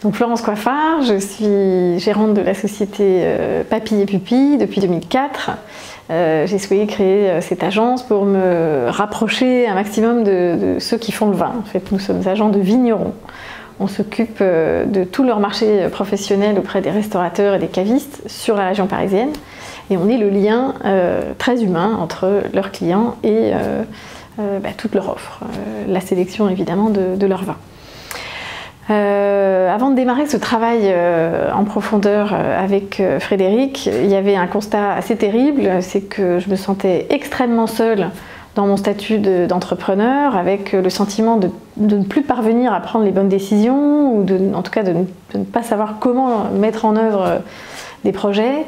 Donc Florence Coiffard, je suis gérante de la société Papy et Pupille depuis 2004. J'ai souhaité créer cette agence pour me rapprocher un maximum de ceux qui font le vin. En fait, nous sommes agents de vignerons. On s'occupe de tout leur marché professionnel auprès des restaurateurs et des cavistes sur la région parisienne. Et on est le lien très humain entre leurs clients et toute leur offre. La sélection évidemment de leurs vins. Avant de démarrer ce travail en profondeur avec Frédéric, il y avait un constat assez terrible, c'est que je me sentais extrêmement seule dans mon statut d'entrepreneur, avec le sentiment de ne plus parvenir à prendre les bonnes décisions, ou en tout cas de ne pas savoir comment mettre en œuvre des projets.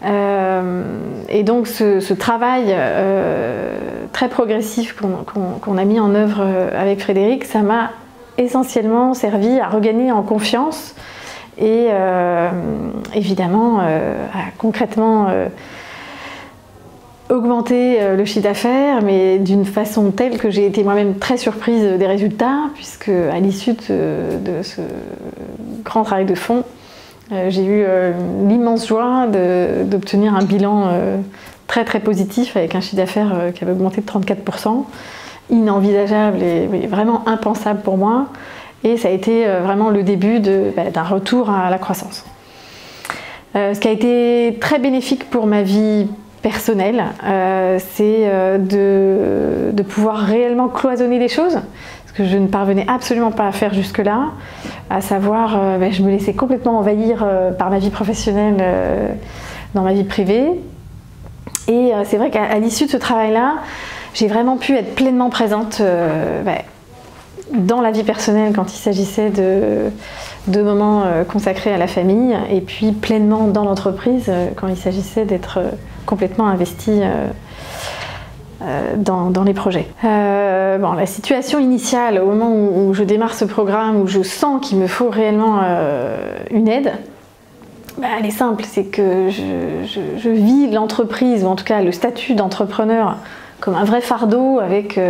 Et donc ce travail très progressif qu'on a mis en œuvre avec Frédéric, ça m'a essentiellement servi à regagner en confiance et évidemment à concrètement augmenter le chiffre d'affaires, mais d'une façon telle que j'ai été moi-même très surprise des résultats, puisque à l'issue de ce grand travail de fond, j'ai eu l'immense joie d'obtenir un bilan très très positif avec un chiffre d'affaires qui avait augmenté de 34%. Inenvisageable et vraiment impensable pour moi, et ça a été vraiment le début d'un retour à la croissance. Ce qui a été très bénéfique pour ma vie personnelle, c'est de pouvoir réellement cloisonner les choses, ce que je ne parvenais absolument pas à faire jusque-là, à savoir je me laissais complètement envahir par ma vie professionnelle dans ma vie privée. Et c'est vrai qu'à l'issue de ce travail-là, j'ai vraiment pu être pleinement présente dans la vie personnelle quand il s'agissait de moments consacrés à la famille, et puis pleinement dans l'entreprise quand il s'agissait d'être complètement investie dans les projets. La situation initiale, au moment où je démarre ce programme, où je sens qu'il me faut réellement une aide, elle est simple, c'est que je vis l'entreprise, ou en tout cas le statut d'entrepreneur, comme un vrai fardeau, avec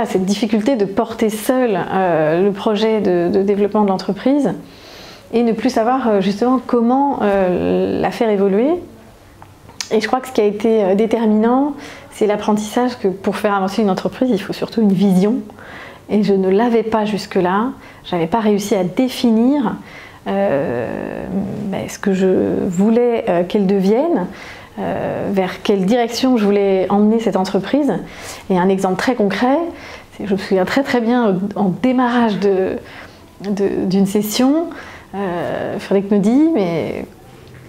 cette difficulté de porter seul le projet de développement de l'entreprise et ne plus savoir justement comment la faire évoluer. Et je crois que ce qui a été déterminant, c'est l'apprentissage que pour faire avancer une entreprise, il faut surtout une vision. Et je ne l'avais pas jusque-là, je n'avais pas réussi à définir ce que je voulais qu'elle devienne, vers quelle direction je voulais emmener cette entreprise. Et un exemple très concret, je me souviens très très bien en démarrage d'une session, Frédéric me dit: mais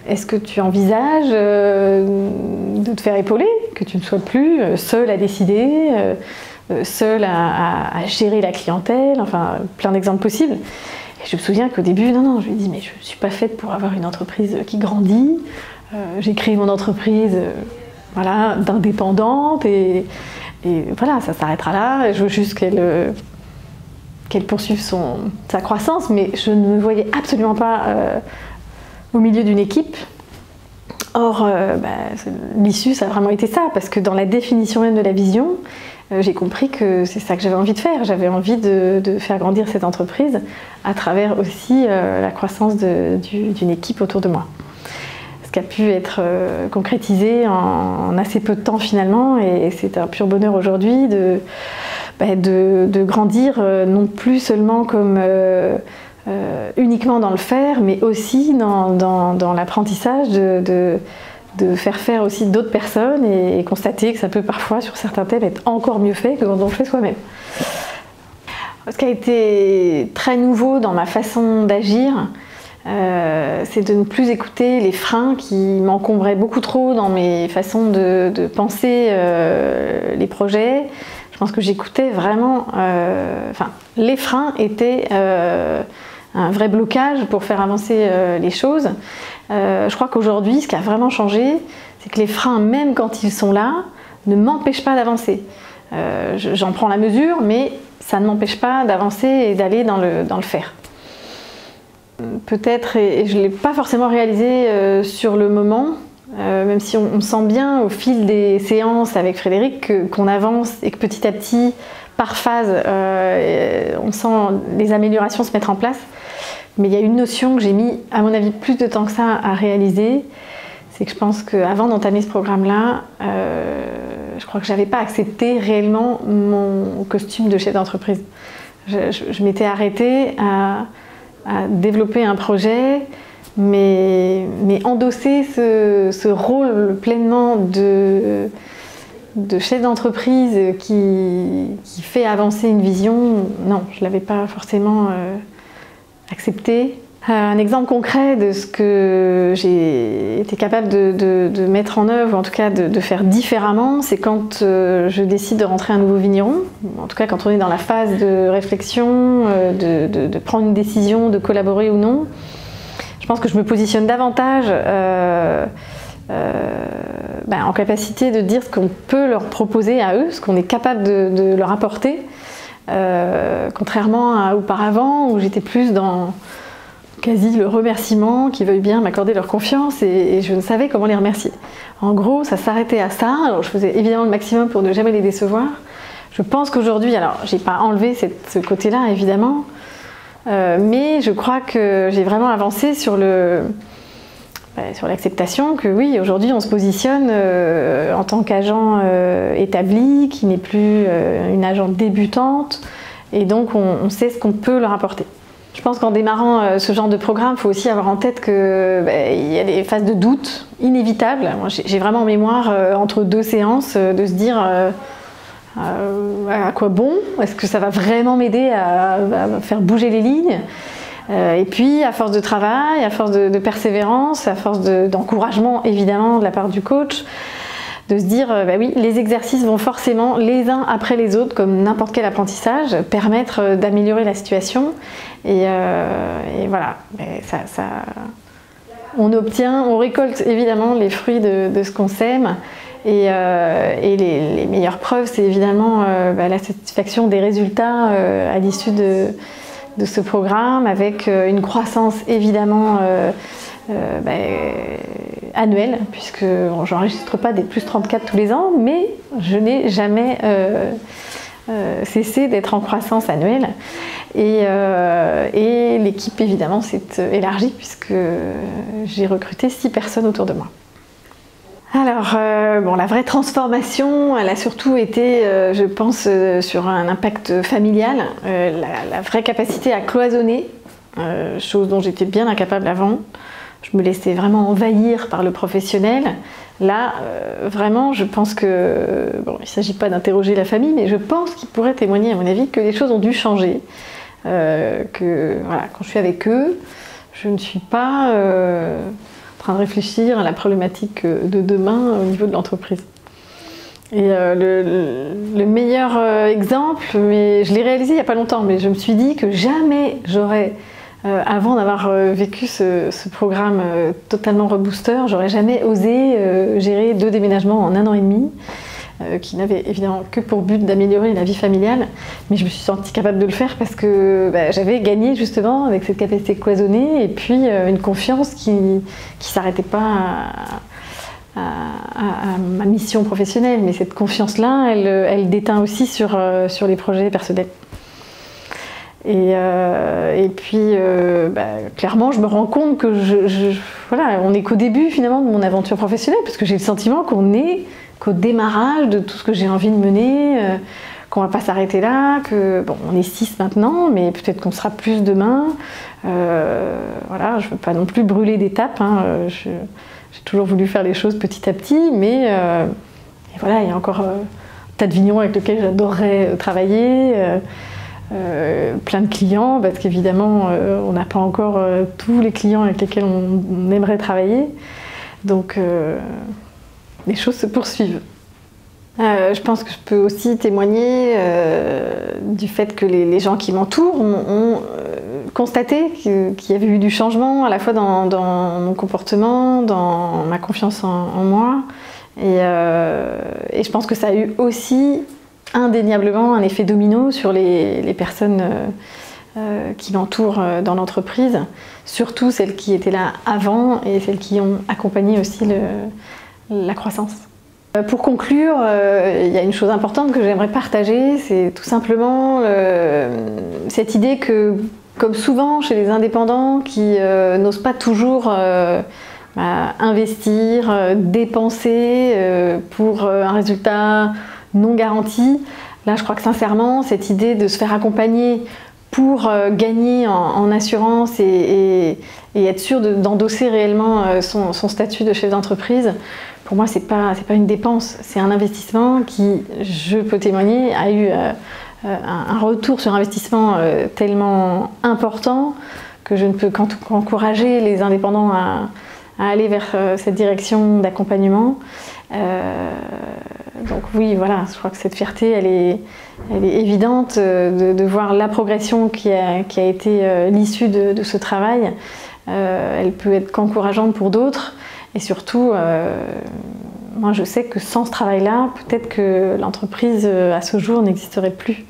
est-ce que tu envisages de te faire épauler, que tu ne sois plus seul à décider, seul à gérer la clientèle, enfin plein d'exemples possibles. Et je me souviens qu'au début, non, je lui ai dit: mais je ne suis pas faite pour avoir une entreprise qui grandit. J'ai créé mon entreprise d'indépendante et voilà, ça s'arrêtera là. Je veux juste qu'elle poursuive sa croissance, mais je ne me voyais absolument pas au milieu d'une équipe. Or, l'issue, ça a vraiment été ça, parce que dans la définition même de la vision, j'ai compris que c'est ça que j'avais envie de faire. J'avais envie de faire grandir cette entreprise à travers aussi la croissance d'une équipe autour de moi. Ce qui a pu être concrétisé en assez peu de temps finalement, et c'est un pur bonheur aujourd'hui de grandir non plus seulement comme uniquement dans le faire, mais aussi dans l'apprentissage de faire aussi d'autres personnes, et constater que ça peut parfois sur certains thèmes être encore mieux fait que quand on le fait soi-même. Ce qui a été très nouveau dans ma façon d'agir, c'est de ne plus écouter les freins qui m'encombraient beaucoup trop dans mes façons de penser les projets. Je pense que j'écoutais vraiment... les freins étaient un vrai blocage pour faire avancer les choses. Je crois qu'aujourd'hui, ce qui a vraiment changé, c'est que les freins, même quand ils sont là, ne m'empêchent pas d'avancer. J'en prends la mesure, mais ça ne m'empêche pas d'avancer et d'aller dans le faire. Peut-être, et je ne l'ai pas forcément réalisé sur le moment, même si on sent bien au fil des séances avec Frédéric qu'on avance et que petit à petit, par phase, on sent les améliorations se mettre en place. Mais il y a une notion que j'ai mis, à mon avis, plus de temps que ça à réaliser. C'est que je pense qu'avant d'entamer ce programme-là, je crois que je n'avais pas accepté réellement mon costume de chef d'entreprise. Je m'étais arrêtée à développer un projet, mais endosser ce rôle pleinement de chef d'entreprise qui fait avancer une vision, non, je ne l'avais pas forcément accepté. Un exemple concret de ce que j'ai été capable de mettre en œuvre, ou en tout cas de faire différemment, c'est quand je décide de rentrer un nouveau vigneron, en tout cas quand on est dans la phase de réflexion, de prendre une décision, de collaborer ou non. Je pense que je me positionne davantage en capacité de dire ce qu'on peut leur proposer à eux, ce qu'on est capable de leur apporter, contrairement à auparavant où j'étais plus dans quasi le remerciement, qu'ils veuillent bien m'accorder leur confiance et je ne savais comment les remercier. En gros, ça s'arrêtait à ça. Alors je faisais évidemment le maximum pour ne jamais les décevoir. Je pense qu'aujourd'hui, alors j'ai pas enlevé ce côté-là évidemment, mais je crois que j'ai vraiment avancé sur l'acceptation que oui, aujourd'hui on se positionne en tant qu'agent établi, qui n'est plus une agente débutante, et donc on sait ce qu'on peut leur apporter. Je pense qu'en démarrant ce genre de programme, il faut aussi avoir en tête qu'il y a des phases de doute inévitables. Moi, j'ai vraiment en mémoire, entre 2 séances, de se dire à quoi bon? Est-ce que ça va vraiment m'aider à faire bouger les lignes? Et puis, à force de travail, à force de persévérance, à force d'encouragement évidemment de la part du coach, de se dire, oui, les exercices vont forcément, les uns après les autres, comme n'importe quel apprentissage, permettre d'améliorer la situation. Et voilà, on récolte évidemment les fruits de ce qu'on sème. Et les meilleures preuves, c'est évidemment la satisfaction des résultats à l'issue de ce programme, avec une croissance évidemment annuelle, puisque je n'enregistre pas des plus 34 tous les ans, mais je n'ai jamais cessé d'être en croissance annuelle. Et l'équipe évidemment s'est élargie, puisque j'ai recruté 6 personnes autour de moi. Alors, la vraie transformation, elle a surtout été, je pense, sur un impact familial, la vraie capacité à cloisonner, chose dont j'étais bien incapable avant. Je me laissais vraiment envahir par le professionnel. Là, vraiment, je pense que, il ne s'agit pas d'interroger la famille, mais je pense qu'ils pourraient témoigner, à mon avis, que les choses ont dû changer. Que voilà, quand je suis avec eux, je ne suis pas en train de réfléchir à la problématique de demain au niveau de l'entreprise. Et le meilleur exemple, mais je l'ai réalisé il n'y a pas longtemps, mais je me suis dit que jamais j'aurais, avant d'avoir vécu ce programme totalement rebooster, j'aurais jamais osé gérer 2 déménagements en 1 an et demi, qui n'avaient évidemment que pour but d'améliorer la vie familiale, mais je me suis sentie capable de le faire parce que j'avais gagné justement avec cette capacité cloisonnée et puis une confiance qui ne s'arrêtait pas à ma mission professionnelle, mais cette confiance-là, elle déteint aussi sur les projets personnels. Et puis, clairement, je me rends compte que voilà, on n'est qu'au début finalement de mon aventure professionnelle, parce que j'ai le sentiment qu'on est qu'au démarrage de tout ce que j'ai envie de mener, qu'on ne va pas s'arrêter là, que on est 6 maintenant, mais peut-être qu'on sera plus demain. Voilà, je ne veux pas non plus brûler d'étapes. J'ai toujours voulu faire les choses petit à petit, mais voilà, il y a encore un tas de vignerons avec lesquels j'adorerais travailler. Plein de clients, parce qu'évidemment on n'a pas encore tous les clients avec lesquels on aimerait travailler, donc les choses se poursuivent. Je pense que je peux aussi témoigner du fait que les gens qui m'entourent ont constaté qu'il y avait eu du changement à la fois dans mon comportement, dans ma confiance en moi, et je pense que ça a eu aussi indéniablement un effet domino sur les personnes qui m'entourent dans l'entreprise, surtout celles qui étaient là avant et celles qui ont accompagné aussi la croissance. Pour conclure, il y a une chose importante que j'aimerais partager, c'est tout simplement cette idée que, comme souvent chez les indépendants qui n'osent pas toujours investir, dépenser pour un résultat non garanti, là je crois que sincèrement cette idée de se faire accompagner pour gagner en assurance et être sûr d'endosser réellement son statut de chef d'entreprise, pour moi c'est pas une dépense, c'est un investissement qui, je peux témoigner, a eu un retour sur investissement tellement important que je ne peux qu'encourager les indépendants à aller vers cette direction d'accompagnement. Donc oui, voilà, je crois que cette fierté, elle est évidente de voir la progression qui a été l'issue de ce travail. Elle peut être qu'encourageante pour d'autres. Et surtout, moi je sais que sans ce travail-là, peut-être que l'entreprise à ce jour n'existerait plus.